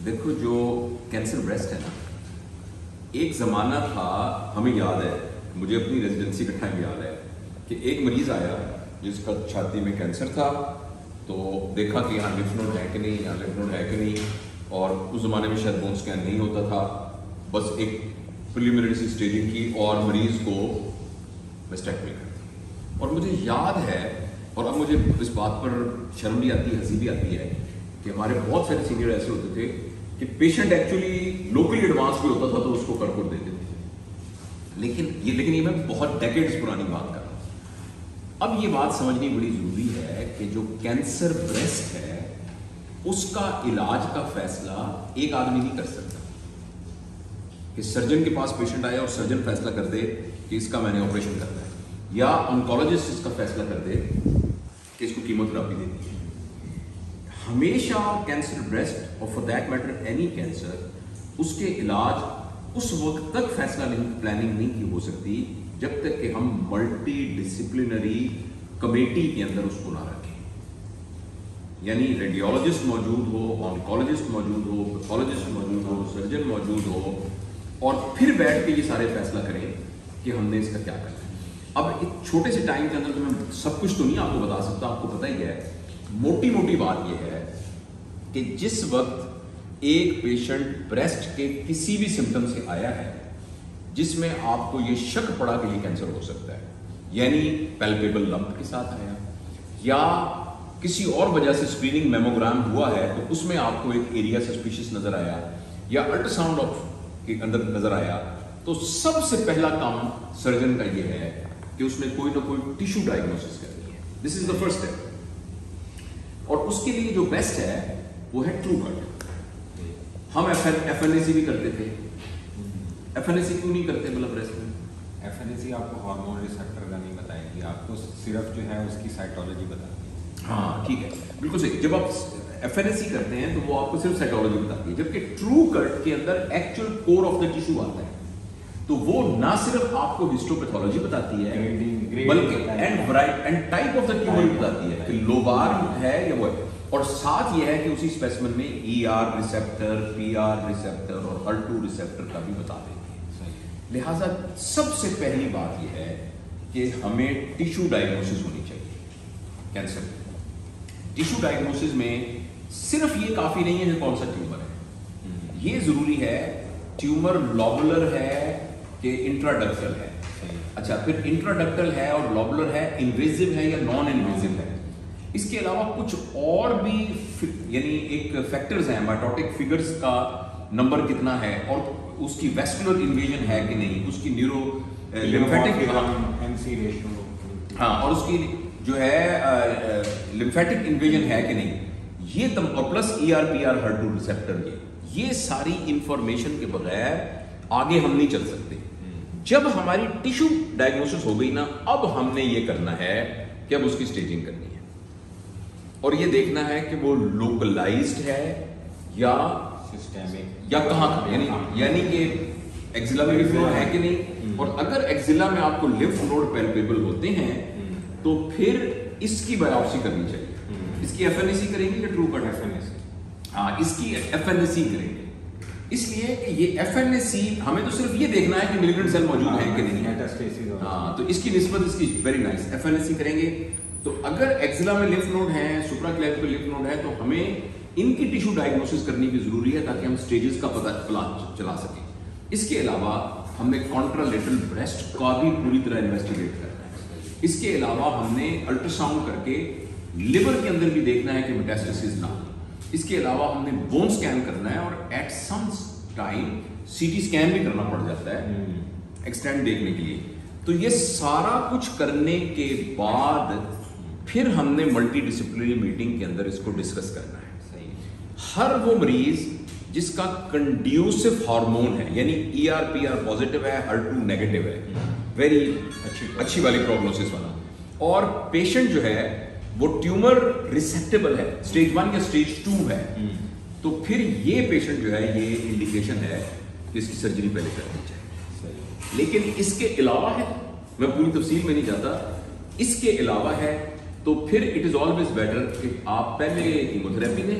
دیکھو جو cancer breast ہے نا، ایک زمانہ تھا، ہمیں یاد ہے، مجھے اپنی ریزیڈنسی کا ٹائم یاد ہے کہ ایک مریض آیا جس کا چھاتی میں کینسر تھا، تو دیکھا کہ یہاں لمف نوڈ ہے کہ نہیں، یہاں لمف نوڈ ہے کہ نہیں، اور اس زمانے میں شاید بون اسکین نہیں ہوتا تھا، بس ایک پریلیمنری سی اسٹیجنگ کی اور مریض کو میسٹیکٹمی کر دی۔ اور مجھے یاد ہے، اور اب مجھے اس بات پر شرم بھی آتی ہے، ہنسی بھی آتی ہے کہ ہمارے بہت سارے سینئر ایسے ہوتے تھے کہ پیشنٹ ایکچولی لوکلی ایڈوانس بھی ہوتا تھا تو اس کو کر دیتے تھے، لیکن یہ میں بہت ڈیکیڈز پرانی بات کر رہا ہوں۔ اب یہ بات سمجھنی بڑی ضروری ہے کہ جو کینسر بریسٹ ہے اس کا علاج کا فیصلہ ایک آدمی نہیں کر سکتا کہ سرجن کے پاس پیشنٹ آئے اور سرجن فیصلہ کر دے کہ اس کا میں نے آپریشن کرنا ہے، یا آنکولوجسٹ اس کا فیصلہ کر دے کہ اس کو کیموتھراپی دینی ہے۔ ہمیشہ کینسر بریسٹ اور for that matter any cancer, اس کے علاج اس وقت تک فیصلہ پلاننگ نہیں کی ہو سکتی جب تک کہ ہم ملٹی ڈسپلنری کمیٹی کے اندر اس کو نہ رکھیں، یعنی ریڈیولوجسٹ موجود ہو، آنکولوجسٹ موجود ہو، پیتھولوجسٹ موجود ہو، سرجن موجود ہو، اور پھر بیٹھ کے یہ سارے فیصلہ کریں کہ ہم نے اس کا کیا کرنا ہے۔ اب ایک چھوٹے سے ٹائم کے اندر تو میں سب کچھ تو نہیں آپ کو بتا سکتا، آپ کو پتہ ہی ہے، موٹی بات یہ ہے کہ جس وقت ایک پیشنٹ بریسٹ کے کسی بھی سمٹم سے آیا ہے جس میں آپ کو یہ شک پڑا کہ یہ کینسر ہو سکتا ہے، یعنی پیلپیبل لمپ کے ساتھ آیا، یا کسی اور وجہ سے اسکریننگ میموگرام ہوا ہے تو اس میں آپ کو ایک ایریا سسپیشس نظر آیا، یا الٹرا ساؤنڈ کے اندر نظر آیا، تو سب سے پہلا کام سرجن کا یہ ہے کہ اس نے کوئی نہ کوئی ٹیشو ڈائگنوسس کرنی ہے۔ دس از دا فرسٹ اسٹیپ، اور اس کے لیے جو بیسٹ ہے وہ ہے ٹرو کٹ۔ ہم ایف این اے سی بھی کرتے تھے، ایف این اے سی کیوں نہیں کرتے مطلب بریسٹ میں؟ ایف این اے سی آپ کو ہارمون ریسیپٹر کا نہیں بتائے گی، آپ کو صرف جو ہے اس کی سائٹولوجی بتاتی ہے۔ ہاں ٹھیک ہے، بالکل صحیح۔ جب آپ ایف این اے سی کرتے ہیں تو وہ آپ کو صرف سائٹولوجی بتاتی ہے، جبکہ ٹرو کٹ کے اندر actual core of the tissue آتا ہے، تو وہ نہ صرف آپ کو ہسٹوپیتھولوجی بتاتی ہے بلکہ and type of the tumour بتاتی ہے کہ لوبار ہے یا وہ ہے، اور ساتھ یہ ہے کہ اسی اسپیسمن میں E R receptor, P R receptor اور HER2 ریسیپٹر کا بھی بتا دیتی ہے۔ لہٰذا سب سے پہلی بات یہ ہے کہ ہمیں ٹیشو ڈائگنوسس ہونی چاہیے کینسر۔ ٹیشو ڈائگنوسس میں صرف یہ کافی نہیں ہے کہ کون سا ٹیومر ہے، یہ ضروری ہے ٹیومر لوبولر ہے کہ انٹراڈکٹل ہے۔ اچھا، پھر انٹراڈکٹل ہے اور لوبولر ہے، انویزو ہے یا نان انویزو ہے۔ اس کے علاوہ کچھ اور بھی یعنی ایک فیکٹرز ہیں، مائٹوٹک فگرز کا نمبر کتنا ہے، اور اس کی ویسکولر انویژن ہے کہ نہیں، اس کی نیورو لمفیٹک ہاں اور اس کی جو ہے لمفیٹک انویژن ہے کہ نہیں، یہ اور plus E R P R HER2 receptor, یہ ساری انفارمیشن کے بغیر آگے ہم نہیں چل سکتے۔ جب ہماری ٹیشو ڈائگنوسس ہو گئی نا، اب ہم نے یہ کرنا ہے کہ اب اس کی اسٹیجنگ کرنی ہے، اور یہ دیکھنا ہے کہ وہ لوکلائزڈ ہے یا سسٹمک یا کہاں، یعنی کہ ایکزیلا میں لمف نوڈ ہے کہ نہیں، اور اگر ایکزیلا میں آپ کو لمف نوڈ پیلپیبل ہوتے ہیں تو پھر اس کی بایوپسی کرنی چاہیے۔ اس کی ایف این اے سی کریں گے یا ٹرو کٹ؟ ایف این اے سی، ہاں اس کی ایف این اے سی کریں گے، اس لیے کہ یہ ایف این اے سی ہمیں تو صرف یہ دیکھنا ہے کہ میلیگنٹ سیل موجود ہیں کہ نہیں، ہاں تو اس کی نسبت اس کی ویری نائس، ایف این اے سی کریں گے تو اگر ایکزیلا میں لمف نوڈ ہیں، سپرا کلیویکل لمف نوڈ ہے، تو ہمیں ان کی ٹیشو ڈائگنوسس کرنی بھی ضروری ہے تاکہ ہم سٹیجز کا پتہ چلا سکیں۔ اس کے علاوہ ہم نے کانٹرالٹرل بریسٹ کا بھی پوری طرح انویسٹیگیٹ کرنا ہے۔ اس کے علاوہ ہم نے الٹرا ساؤنڈ کر کے لیور کے اندر بھی دیکھنا ہے کہ میٹاسٹاسس نہ ہو۔ اس کے علاوہ ہم نے بون سکین کرنا ہے، اور at same time C T scan بھی کرنا پڑ جاتا ہے ایکسٹینڈ دیکھنے کے لیے۔ تو یہ سارا کچھ کرنے کے بعد پھر ہم نے ملٹی ڈسپلنری میٹنگ کے اندر اس کو ڈسکس کرنا ہے۔ ہر وہ مریض جس کا کنڈیوسو ہارمون ہے، یعنی E R P R positive ہے، HER2 نیگیٹو ہے، ویری اچھی والی پروگنوسس والا، اور پیشنٹ جو ہے وہ ٹیومر ریسیپٹیبل ہے، اسٹیج 1 یا اسٹیج 2 ہے، تو پھر یہ پیشنٹ جو ہے یہ انڈیکیشن ہے کہ اس کی سرجری پہلے کرنی چاہیے۔ لیکن اس کے علاوہ ہے، میں پوری تفصیل میں نہیں جاتا، اس کے علاوہ ہے تو پھر اٹ از آلویز بیٹر کہ آپ پہلے کیموتھراپی دیں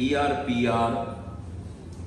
ER/PR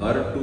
HER2